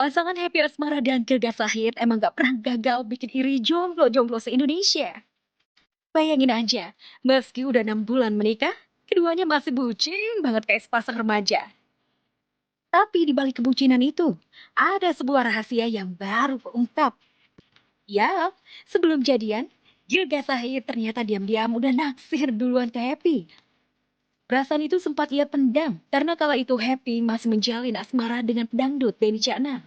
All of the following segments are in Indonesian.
Pasangan Happy Asmara dan Girga Zahid emang gak pernah gagal bikin iri jomblo-jomblo se-Indonesia. Bayangin aja, meski udah 6 bulan menikah, keduanya masih bucin banget kayak sepasang remaja. Tapi di balik kebucinan itu, ada sebuah rahasia yang baru keungkap. Ya, sebelum jadian, Girga Zahid ternyata diam-diam udah naksir duluan ke Happy. Perasaan itu sempat ia pendam, karena kala itu Happy masih menjalin asmara dengan pedangdut Benny Cakna.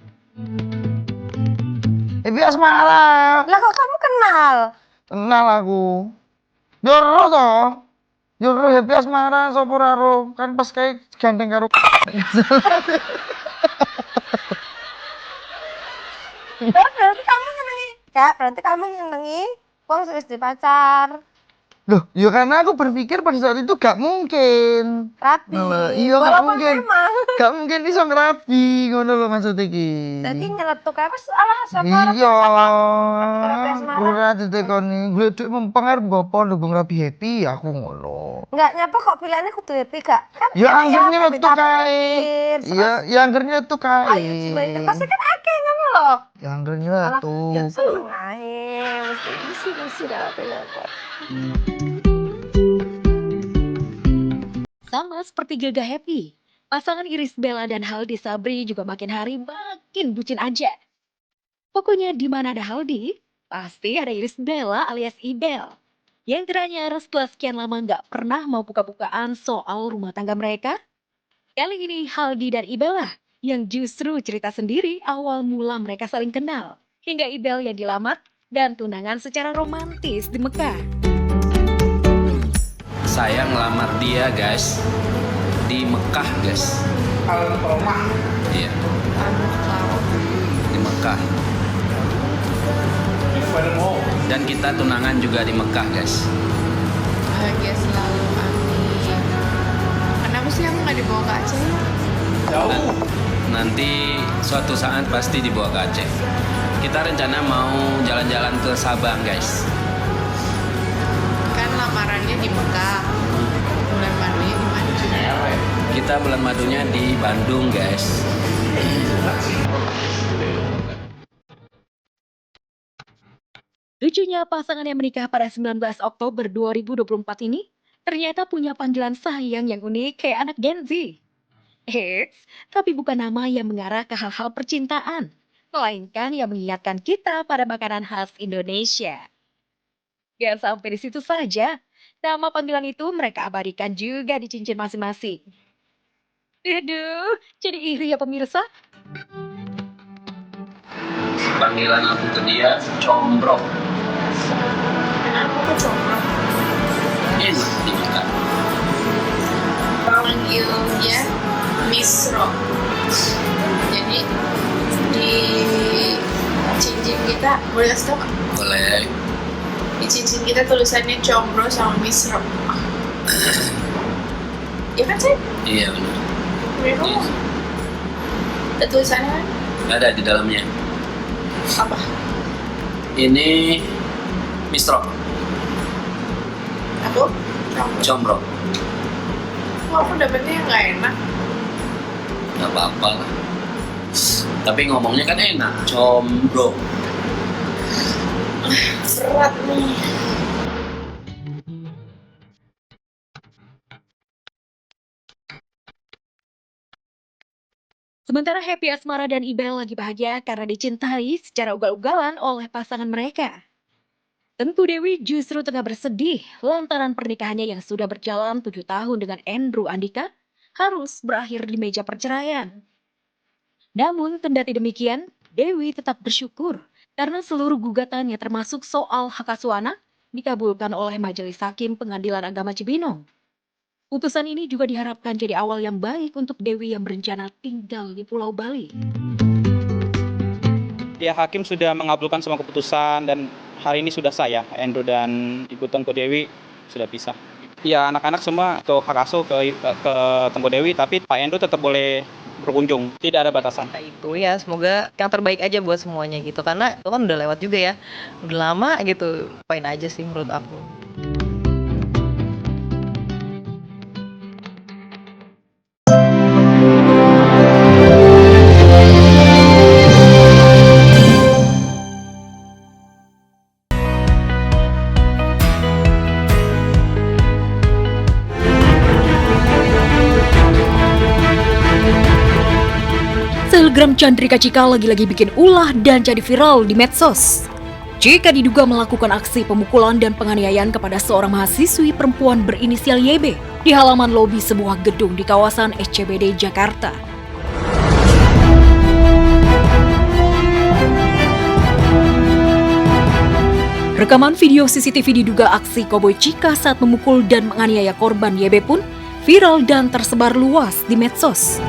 Happy Asmara. Lah kok kamu kenal? Kenal aku. Joro toh. Joro Happy Asmara sapa ora kan pas kayak gandeng karo Berarti kamu nyenengi. Ya, berarti kamu nyenengi wong wis di pacar. Loh, ya karena aku berpikir pada saat itu gak mungkin. Rapi. Malah, iya gak Walaupun mungkin. memang. Gak mungkin iso ngerabi ngono lho maksud iki. Jadi nyeletuk apa salah sama Iya. Rapi Asmara. Ora ditekoni, gledek mempengaruh gopo ndukung Rabi Happy aku ngono. Enggak nyapa kok pilihannya kudu happy gak? Kan Ya enak anggernya tapi tuh kae. terus Ya anggernya tuh kae. ayo cobain pasti kan akeh ngono loh. Ya anggernya Ya tuh. seneng ae. Mesti dapat dapat. Sama seperti Gaga Happy, pasangan Iris Bella dan Haldi Sabri juga makin hari makin bucin aja. Pokoknya di mana ada Haldi, pasti ada Iris Bella alias Ibel. Yang ternyata setelah sekian lama nggak pernah mau buka-bukaan soal rumah tangga mereka. Kali ini Haldi dan Ibel lah yang justru cerita sendiri awal mula mereka saling kenal. Hingga Ibel yang dilamar dan tunangan secara romantis di Mekah. Saya ngelamar dia guys di Mekah guys. Iya. Di Mekah. Dan kita tunangan juga di Mekah guys. Bahagia selalu, amin. Kenapa sih aku nggak dibawa ke Aceh? Nanti suatu saat pasti dibawa ke Aceh. Kita rencana mau jalan-jalan ke Sabang guys. Kan lamarannya di Mekah. Bulan madunya di mana? Kita bulan madunya di Bandung guys. Lucunya pasangan yang menikah pada 19 Oktober 2024 ini ternyata punya panggilan sayang yang unik kayak anak Gen Z. Eits, tapi bukan nama yang mengarah ke hal-hal percintaan, melainkan yang mengingatkan kita pada makanan khas Indonesia. Gak sampai di situ saja, nama panggilan itu mereka abadikan juga di cincin masing-masing. Aduh, jadi iri ya pemirsa. Panggilan aku ke dia Combro. Aku coba Enak dimakan. panggil dia Misro. Jadi di cincin kita boleh kasih tau nggak? Boleh. Di cincin kita tulisannya Combro sama Misro. Ya kan sih? Iya benar. Bener kamu? Ada tulisannya kan? Ada di dalamnya. Apa? Ini Mistro, Aku? Combro. Kok aku dapetnya yang nggak enak? Gak apa-apa lah. Tapi ngomongnya kan enak, Combro. Berat nih. Sementara Happy Asmara dan Ibel lagi bahagia karena dicintai secara ugal-ugalan oleh pasangan mereka. Tentu Dewi justru tengah bersedih lantaran pernikahannya yang sudah berjalan 7 tahun dengan Andrew Andika harus berakhir di meja perceraian. Namun kendati demikian, Dewi tetap bersyukur karena seluruh gugatannya termasuk soal hak asuh anak dikabulkan oleh Majelis Hakim Pengadilan Agama Cibinong. Putusan ini juga diharapkan jadi awal yang baik untuk Dewi yang berencana tinggal di Pulau Bali. Ya, hakim sudah mengabulkan semua keputusan dan hari ini sudah saya, Andrew dan Ibu Tengku Dewi sudah pisah. Ya, anak-anak semua ke hak asuh ke Tengku Dewi, tapi Pak Andrew tetap boleh berkunjung, tidak ada batasan. Itu ya, semoga yang terbaik aja buat semuanya gitu, karena itu kan udah lewat juga ya, udah lama gitu, apain aja sih menurut aku. Selebgram Chandrika Cika lagi-lagi bikin ulah dan jadi viral di medsos. Cika diduga melakukan aksi pemukulan dan penganiayaan kepada seorang mahasiswi perempuan berinisial YB di halaman lobi sebuah gedung di kawasan SCBD Jakarta. Rekaman video CCTV diduga aksi koboi Cika saat memukul dan menganiaya korban YB pun viral dan tersebar luas di medsos.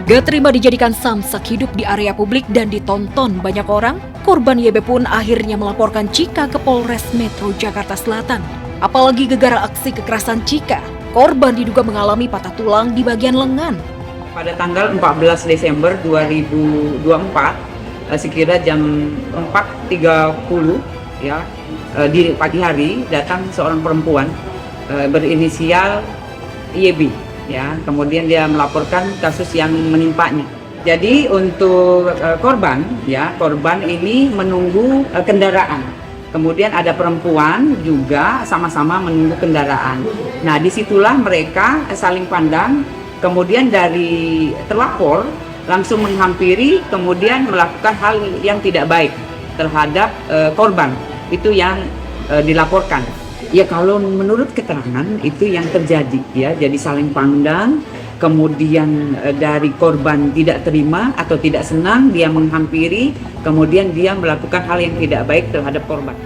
Gak terima dijadikan samsak hidup di area publik dan ditonton banyak orang, korban YB pun akhirnya melaporkan Cika ke Polres Metro Jakarta Selatan. Apalagi gegara aksi kekerasan Cika, korban diduga mengalami patah tulang di bagian lengan. Pada tanggal 14 Desember 2024, sekira jam 4.30 ya, di pagi hari datang seorang perempuan berinisial YB. Ya, kemudian dia melaporkan kasus yang menimpanya. Jadi untuk korban ini menunggu kendaraan. Kemudian ada perempuan juga sama-sama menunggu kendaraan. Nah, disitulah mereka saling pandang. Kemudian dari terlapor langsung menghampiri, kemudian melakukan hal yang tidak baik terhadap korban. Itu yang dilaporkan. Ya, kalau menurut keterangan itu yang terjadi ya, jadi saling pandang, kemudian dari korban tidak terima atau tidak senang, dia menghampiri, kemudian dia melakukan hal yang tidak baik terhadap korban.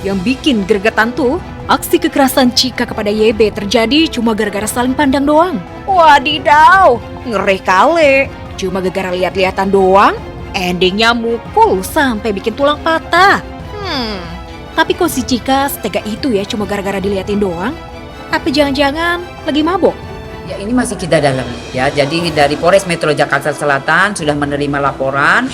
Yang bikin gregetan tuh, aksi kekerasan Cika kepada YB terjadi cuma gara-gara saling pandang doang. Wadidaw, ngeri kali. Cuma gara-gara lihat-lihatan doang, endingnya mukul sampai bikin tulang patah. Tapi kok si Cika setega itu ya cuma gara-gara diliatin doang? Apa jangan-jangan lagi mabok? Ya, ini masih kita dalam ya. Jadi dari Polres Metro Jakarta Selatan sudah menerima laporan,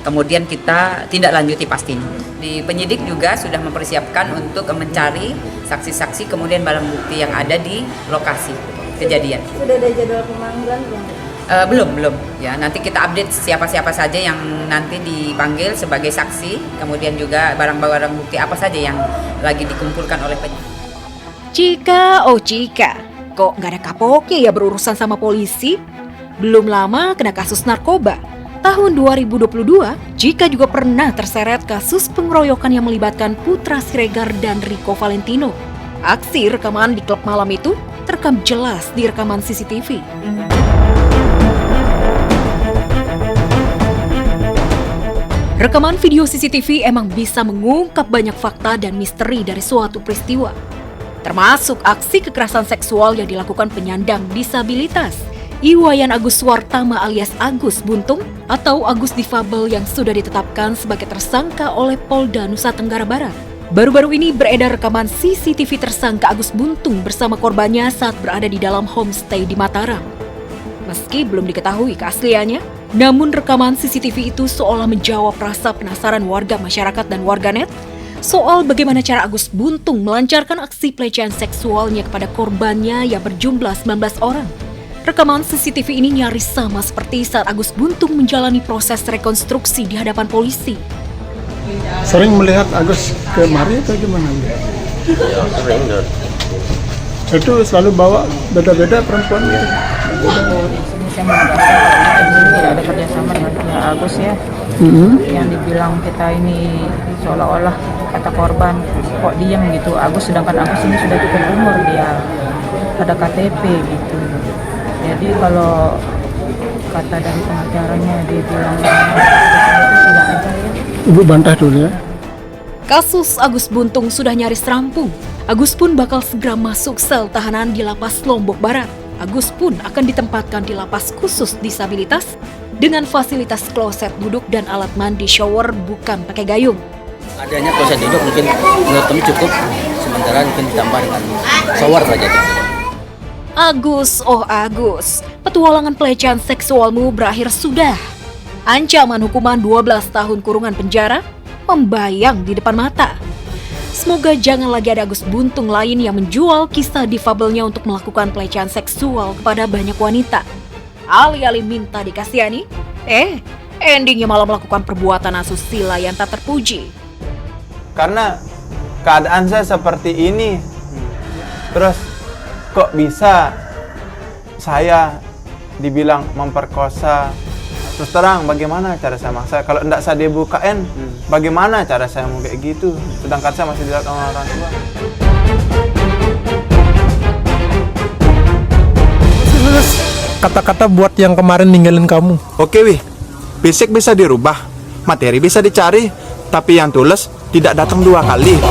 kemudian kita tindak lanjuti pastinya. Di penyidik juga sudah mempersiapkan untuk mencari saksi-saksi kemudian barang bukti yang ada di lokasi kejadian. Sudah ada jadwal pemanggilan belum? Belum ya, nanti kita update siapa-siapa saja yang nanti dipanggil sebagai saksi, kemudian juga barang-barang bukti apa saja yang lagi dikumpulkan oleh penyidik. Cika, oh Cika, kok nggak ada kapoknya ya berurusan sama polisi? Belum lama kena kasus narkoba. Tahun 2022, Cika juga pernah terseret kasus pengeroyokan yang melibatkan Putra Siregar dan Rico Valentino. Aksi rekaman di klub malam itu terekam jelas di rekaman CCTV. Rekaman video CCTV emang bisa mengungkap banyak fakta dan misteri dari suatu peristiwa. Termasuk aksi kekerasan seksual yang dilakukan penyandang disabilitas, Iwayan Agus Wartama alias Agus Buntung atau Agus Difabel yang sudah ditetapkan sebagai tersangka oleh Polda Nusa Tenggara Barat. Baru-baru ini beredar rekaman CCTV tersangka Agus Buntung bersama korbannya saat berada di dalam homestay di Mataram. Meski belum diketahui keasliannya, namun rekaman CCTV itu seolah menjawab rasa penasaran warga masyarakat dan warganet soal bagaimana cara Agus Buntung melancarkan aksi pelecehan seksualnya kepada korbannya yang berjumlah 19 orang. Rekaman CCTV ini nyaris sama seperti saat Agus Buntung menjalani proses rekonstruksi di hadapan polisi. Sering melihat Agus kemari atau gimana? Ya, sering. Itu selalu bawa beda-beda perempuan gitu. Tidak ada kerjasama dengan pihak Agus ya. Yang dibilang kita ini seolah-olah kata korban kok diam gitu. Agus sedangkan Agus ini sudah cukup umur, dia ada KTP gitu. Jadi kalau kata dari pengacaranya dia bilang tidak ada ya. Ibu bantah dulu ya. Kasus Agus Buntung sudah nyaris rampung. Agus pun bakal segera masuk sel tahanan di Lapas Lombok Barat. Agus pun akan ditempatkan di lapas khusus disabilitas dengan fasilitas kloset duduk dan alat mandi shower bukan pakai gayung. Adanya kloset duduk mungkin menurut kami cukup, sementara mungkin ditambah dengan shower saja. Agus, oh Agus, petualangan pelecehan seksualmu berakhir sudah. Ancaman hukuman 12 tahun kurungan penjara membayang di depan mata. Semoga jangan lagi ada Agus Buntung lain yang menjual kisah difabelnya untuk melakukan pelecehan seksual kepada banyak wanita. Alih-alih minta dikasihani, Endingnya malah melakukan perbuatan asusila yang tak terpuji. Karena keadaan saya seperti ini. Terus kok bisa saya dibilang memperkosa? Terus terang, bagaimana cara saya maksa? Kalau tidak saya dibukain, bagaimana cara saya mau kayak gitu? Sedangkan saya masih dilihat sama orang tua. Kata-kata buat yang kemarin ninggalin kamu. Oke wih, fisik bisa dirubah, materi bisa dicari, tapi yang tulus tidak datang 2 kali.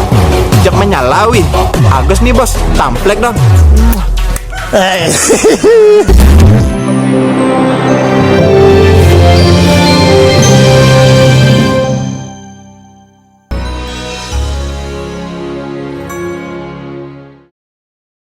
Jek menyala wih. Agus nih bos, tamplek dong.